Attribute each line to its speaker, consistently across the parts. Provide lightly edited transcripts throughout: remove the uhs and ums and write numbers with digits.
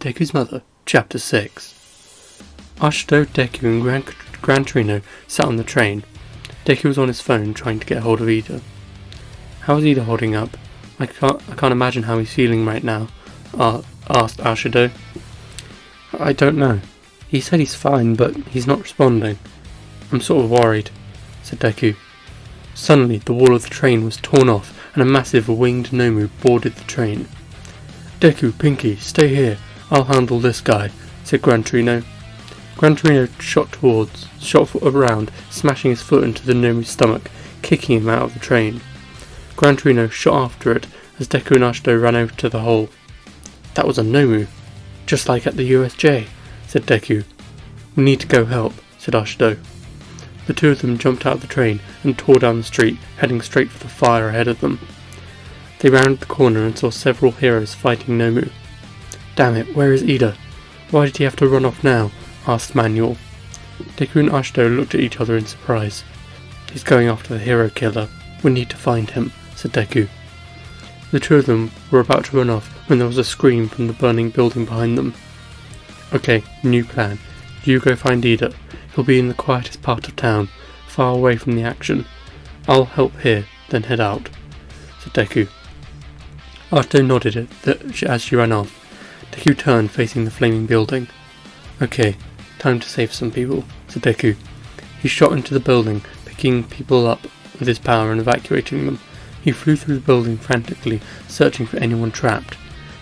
Speaker 1: Deku's Mother, Chapter 6. Ashto, Deku and Gran Torino sat on the train. Deku was on his phone trying to get hold of Ida. How is Ida holding up? I can't imagine how he's feeling right now, asked Ashto. I don't know. He said he's fine, but he's not responding. I'm sort of worried, said Deku. Suddenly, the wall of the train was torn off and a massive winged Nomu boarded the train. Deku, Pinky, stay here. I'll handle this guy, said Gran Torino. Gran Torino shot around, smashing his foot into the Nomu's stomach, kicking him out of the train. Gran Torino shot after it as Deku and Ashto ran over to the hole. That was a Nomu, just like at the USJ, said Deku. We need to go help, said Ashto. The two of them jumped out of the train and tore down the street, heading straight for the fire ahead of them. They rounded the corner and saw several heroes fighting Nomu. Damn it, where is Ida? Why did he have to run off now? Asked Manuel. Deku and Ashto looked at each other in surprise. He's going after the hero killer. We need to find him, said Deku. The two of them were about to run off when there was a scream from the burning building behind them. Okay, new plan. You go find Ida. He'll be in the quietest part of town, far away from the action. I'll help here, then head out, said Deku. Ashto nodded as she ran off. Deku turned, facing the flaming building. Okay, time to save some people, said Deku. He shot into the building, picking people up with his power and evacuating them. He flew through the building frantically, searching for anyone trapped.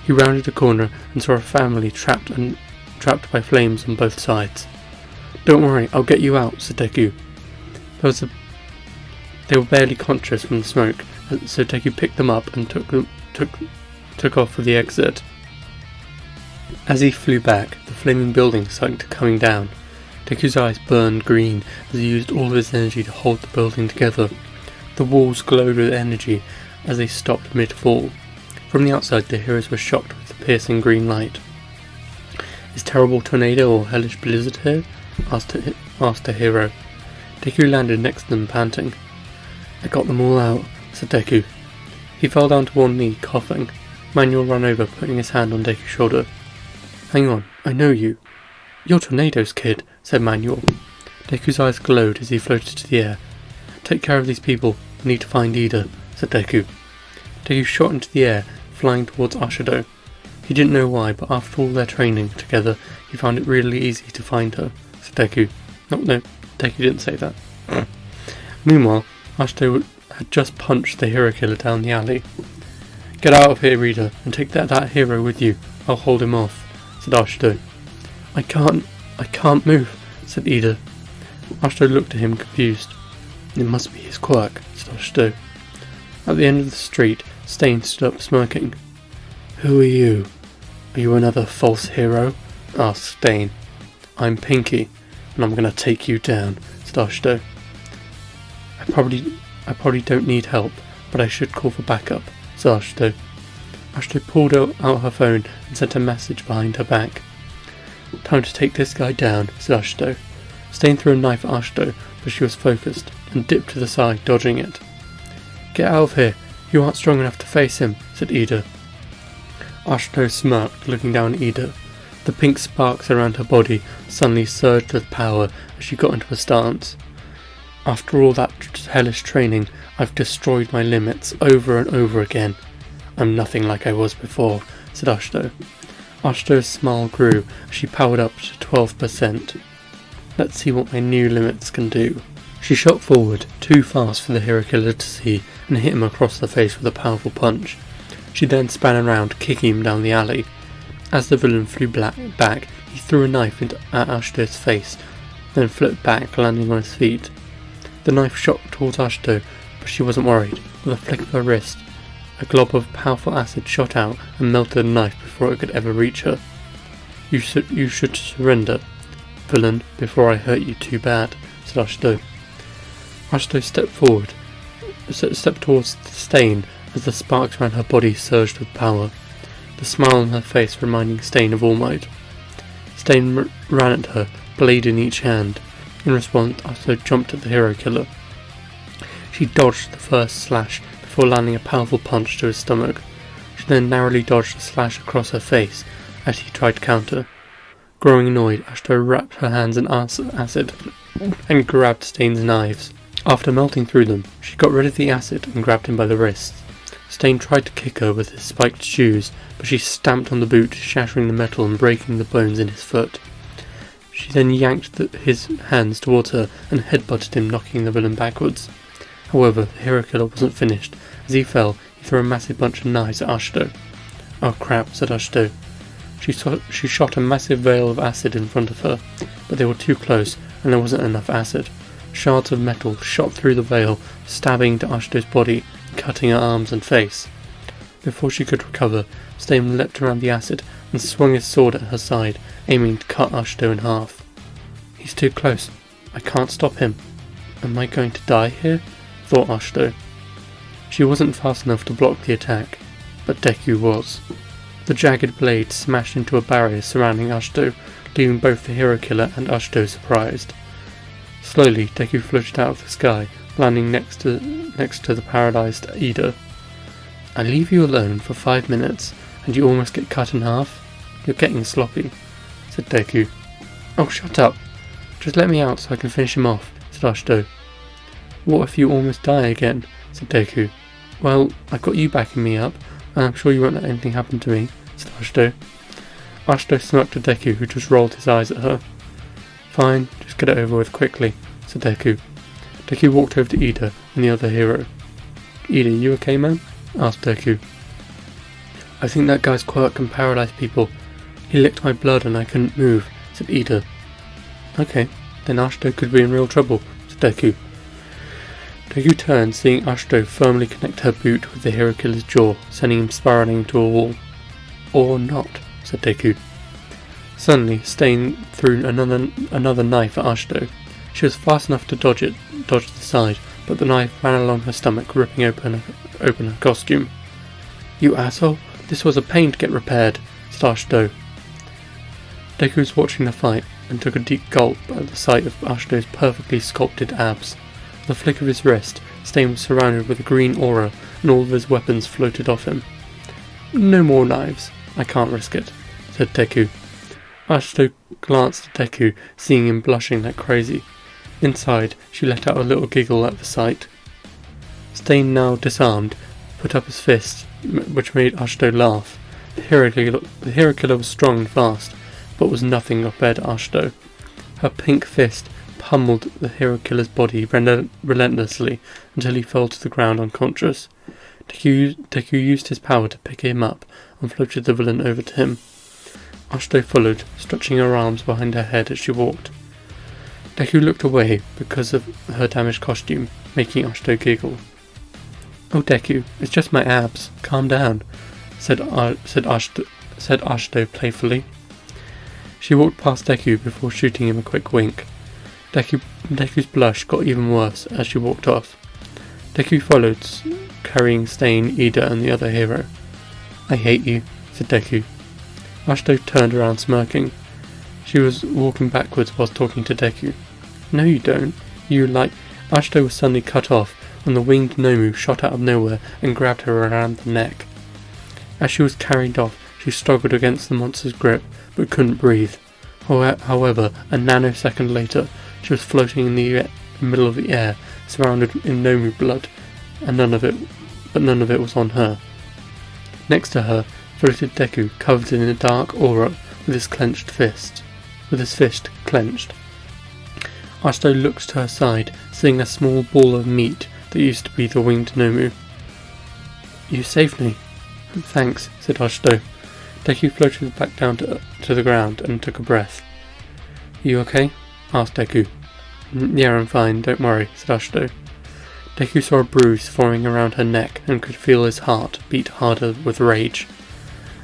Speaker 1: He rounded a corner and saw a family trapped by flames on both sides. Don't worry, I'll get you out, said Deku. They were barely conscious from the smoke, so Deku picked them up and took off for the exit. As he flew back, the flaming building started coming down. Deku's eyes burned green as he used all of his energy to hold the building together. The walls glowed with energy as they stopped mid-fall. From the outside, the heroes were shocked with the piercing green light. Is terrible tornado or hellish blizzard here? asked a hero. Deku landed next to them, panting. I got them all out, said Deku. He fell down to one knee, coughing. Manuel ran over, putting his hand on Deku's shoulder. Hang on, I know you. You're Tornado's kid, said Manuel. Deku's eyes glowed as he floated to the air. Take care of these people. We need to find Ida, said Deku. Deku shot into the air, flying towards Ashto. He didn't know why, but after all their training together, he found it really easy to find her, said Deku. No, Deku didn't say that. Meanwhile, Ashto had just punched the hero killer down the alley. Get out of here, Ida, and take that hero with you. I'll hold him off, said Ashto. I can't move, said Ida. Ashto looked at him confused. It must be his quirk, said Ashto. At the end of the street, Stain stood up smirking. Who are you? Are you another false hero? Asked Stain. I'm Pinky, and I'm gonna take you down, said Ashto. I probably don't need help, but I should call for backup, said Ashto. Ashto pulled out her phone and sent a message behind her back. Time to take this guy down, said Ashto. Stain threw a knife at Ashto, but she was focused and dipped to the side, dodging it. Get out of here. You aren't strong enough to face him, said Ida. Ashto smirked, looking down at Ida. The pink sparks around her body suddenly surged with power as she got into a stance. After all that hellish training, I've destroyed my limits over and over again. I'm nothing like I was before, said Ashto. Ashto's smile grew as she powered up to 12%. Let's see what my new limits can do. She shot forward, too fast for the hero killer to see, and hit him across the face with a powerful punch. She then span around, kicking him down the alley. As the villain flew back, he threw a knife at Ashto's face, then flipped back, landing on his feet. The knife shot towards Ashto, but she wasn't worried. With a flick of her wrist, a glob of powerful acid shot out and melted the knife before it could ever reach her. You should surrender, villain, before I hurt you too bad, said Ashto. Ashto stepped towards the Stain as the sparks around her body surged with power, the smile on her face reminding Stain of All Might. Stain ran at her, blade in each hand. In response, Ashto jumped at the hero killer. She dodged the first slash before landing a powerful punch to his stomach. She then narrowly dodged a slash across her face as he tried to counter. Growing annoyed, Ashto wrapped her hands in acid and grabbed Stain's knives. After melting through them, she got rid of the acid and grabbed him by the wrists. Stain tried to kick her with his spiked shoes, but she stamped on the boot, shattering the metal and breaking the bones in his foot. She then yanked his hands towards her and headbutted him, knocking the villain backwards. However, the hero killer wasn't finished. As he fell, he threw a massive bunch of knives at Ashto. "Oh crap," said Ashto. She shot a massive veil of acid in front of her, but they were too close and there wasn't enough acid. Shards of metal shot through the veil, stabbing to Ashto's body, cutting her arms and face. Before she could recover, Stain leapt around the acid and swung his sword at her side, aiming to cut Ashto in half. "He's too close. I can't stop him. Am I going to die here?" thought Ashto. She wasn't fast enough to block the attack, but Deku was. The jagged blade smashed into a barrier surrounding Ashto, leaving both the hero killer and Ashto surprised. Slowly, Deku floated out of the sky, landing next to the paralysed Ida. "I leave you alone for 5 minutes, and you almost get cut in half? You're getting sloppy," said Deku. "Oh, shut up! Just let me out so I can finish him off," said Ashto. "What if you almost die again?" said Deku. "Well, I've got you backing me up, and I'm sure you won't let anything happen to me," said Ashto. Ashto smirked at Deku, who just rolled his eyes at her. "Fine, just get it over with quickly," said Deku. Deku walked over to Ida and the other hero. "Ida, you okay, man?" asked Deku. "I think that guy's quirk can paralyze people. He licked my blood and I couldn't move," said Ida. "Okay, then Ashto could be in real trouble," said Deku. Deku turned, seeing Ashto firmly connect her boot with the hero killer's jaw, sending him spiraling to a wall. "Or not," said Deku. Suddenly, Stain threw another knife at Ashto. She was fast enough to dodge to the side, but the knife ran along her stomach, ripping open her costume. "You asshole! This was a pain to get repaired," said Ashto. Deku was watching the fight and took a deep gulp at the sight of Ashto's perfectly sculpted abs. With a flick of his wrist, Stain was surrounded with a green aura, and all of his weapons floated off him. "No more knives. I can't risk it," said Deku. Ashto glanced at Deku, seeing him blushing like crazy. Inside, she let out a little giggle at the sight. Stain, now disarmed, put up his fist, which made Ashto laugh. The hero killer was strong and fast, but was nothing compared to Ashto. Her pink fist pummeled the hero killer's body relentlessly until he fell to the ground unconscious. Deku used his power to pick him up and floated the villain over to him. Ashto followed, stretching her arms behind her head as she walked. Deku looked away because of her damaged costume, making Ashto giggle. "Oh, Deku, it's just my abs. Calm down," said Ashto playfully. She walked past Deku before shooting him a quick wink. Deku's blush got even worse as she walked off. Deku followed, carrying Stain, Ida, and the other hero. "I hate you," said Deku. Ashto turned around smirking. She was walking backwards whilst talking to Deku. "No you don't. Ashto was suddenly cut off when the winged Nomu shot out of nowhere and grabbed her around the neck. As she was carried off, she struggled against the monster's grip, but couldn't breathe. However, a nanosecond later, she was floating in the middle of the air, surrounded in Nomu blood, and none of it was on her. Next to her floated Deku, covered in a dark aura, with his fist clenched. Ashto looked to her side, seeing a small ball of meat that used to be the winged Nomu. "You saved me." "Thanks," said Ashto. Deku floated back down to the ground and took a breath. "You okay?" asked Deku. "Yeah, I'm fine, don't worry," said Ashto. Deku saw a bruise forming around her neck and could feel his heart beat harder with rage.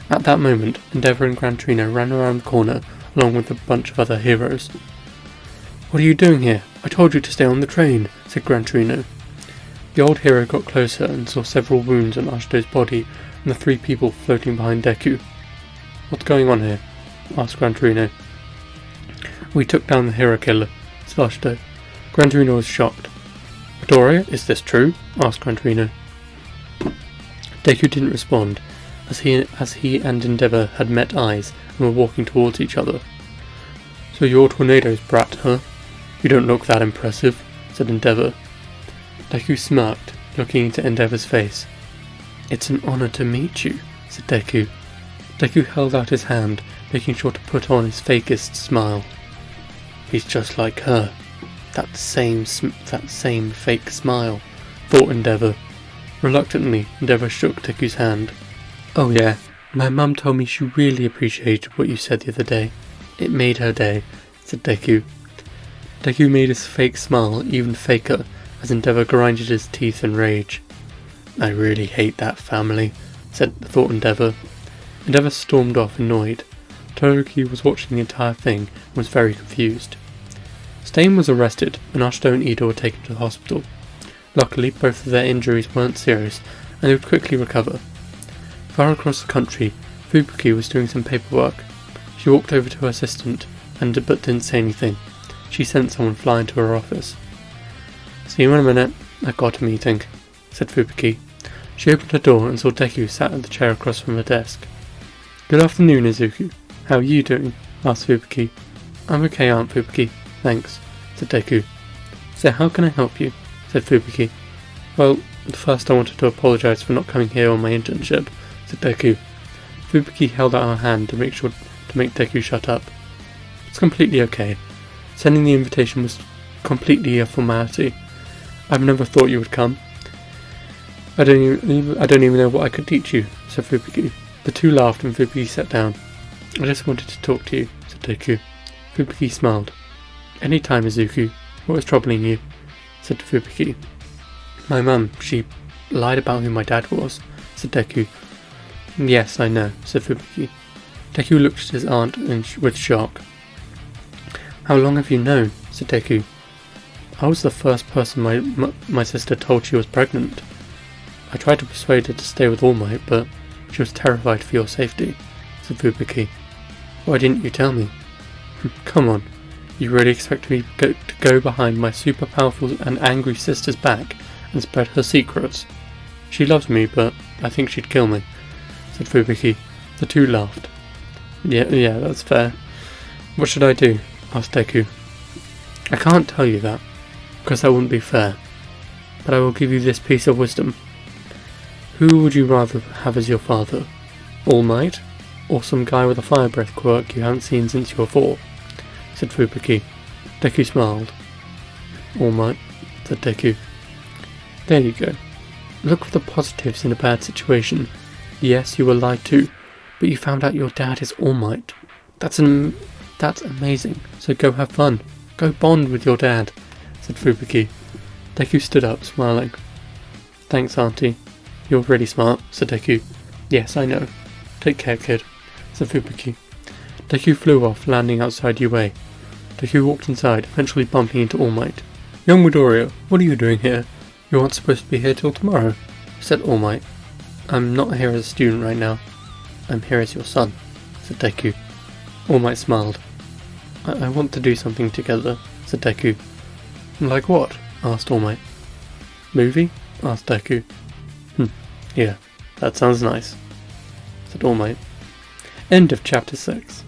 Speaker 1: At that moment, Endeavour and Gran Torino ran around the corner along with a bunch of other heroes. "What are you doing here? I told you to stay on the train," said Gran Torino. The old hero got closer and saw several wounds on Ashto's body and the 3 people floating behind Deku. "What's going on here?" asked Gran Torino. "We took down the hero killer," said Ashto. Gran Torino was shocked. "Midoriya, is this true?" asked Gran Torino. Deku didn't respond, as he and Endeavour had met eyes and were walking towards each other. "So you're Tornado's brat, huh? You don't look that impressive," said Endeavour. Deku smirked, looking into Endeavour's face. "It's an honour to meet you," said Deku. Deku held out his hand, making sure to put on his fakest smile. "He's just like her. That same fake smile," thought Endeavour. Reluctantly, Endeavour shook Deku's hand. "Oh yeah, my mum told me she really appreciated what you said the other day. It made her day," said Deku. Deku made his fake smile even faker as Endeavour grinded his teeth in rage. "I really hate that family," thought Endeavour. Endeavour stormed off, annoyed. Todoroki was watching the entire thing and was very confused. Stain was arrested, and Ashto and Ida were taken to the hospital. Luckily, both of their injuries weren't serious, and they would quickly recover. Far across the country, Fubuki was doing some paperwork. She walked over to her assistant, but didn't say anything. She sent someone flying to her office. "See you in a minute, I've got a meeting," said Fubuki. She opened her door and saw Deku sat at the chair across from her desk. "Good afternoon, Izuku. How are you doing?" asked Fubuki. "I'm okay, Aunt Fubuki, thanks," said Deku. "So how can I help you?" said Fubuki. "Well, first I wanted to apologise for not coming here on my internship," said Deku. Fubuki held out her hand to make Deku shut up. "It's completely okay. Sending the invitation was completely a formality. I've never thought you would come. I don't even know what I could teach you," said Fubuki. The two laughed and Fubuki sat down. "I just wanted to talk to you," said Deku. Fubuki smiled. "Any time, Izuku. What is troubling you?" said Fubuki. "My mum, she lied about who my dad was," said Deku. "Yes, I know," said Fubuki. Deku looked at his aunt with shock. "How long have you known?" said Deku. "I was the first person my sister told she was pregnant. I tried to persuade her to stay with All Might, but she was terrified for your safety," said Fubuki. "Why didn't you tell me?" "Come on, you really expect me to go behind my super powerful and angry sister's back and spread her secrets? She loves me, but I think she'd kill me," said Fubuki. The two laughed. Yeah, that's fair. "What should I do?" asked Deku. "I can't tell you that, because that wouldn't be fair. But I will give you this piece of wisdom. Who would you rather have as your father? All Might? Or some guy with a fire breath quirk you haven't seen since you were 4? said Fubuki. Deku smiled. All Might, said Deku. There you go. Look for the positives in a bad situation. Yes, you were lied to, but you found out your dad is All Might. That's amazing, so go have fun. Go bond with your dad, said Fubuki. Deku stood up, smiling. Thanks, Auntie. You're really smart, said Deku. Yes, I know. Take care, kid, said Fubuki. Deku flew off, landing outside UA. Deku walked inside, eventually bumping into All Might. Young Midoriya, what are you doing here? You aren't supposed to be here till tomorrow, said All Might. I'm not here as a student right now. I'm here as your son, said Deku. All Might smiled. I want to do something together, said Deku. Like what? Asked All Might. Movie? Asked Deku. Yeah, that sounds nice, said All Might. End of chapter 6.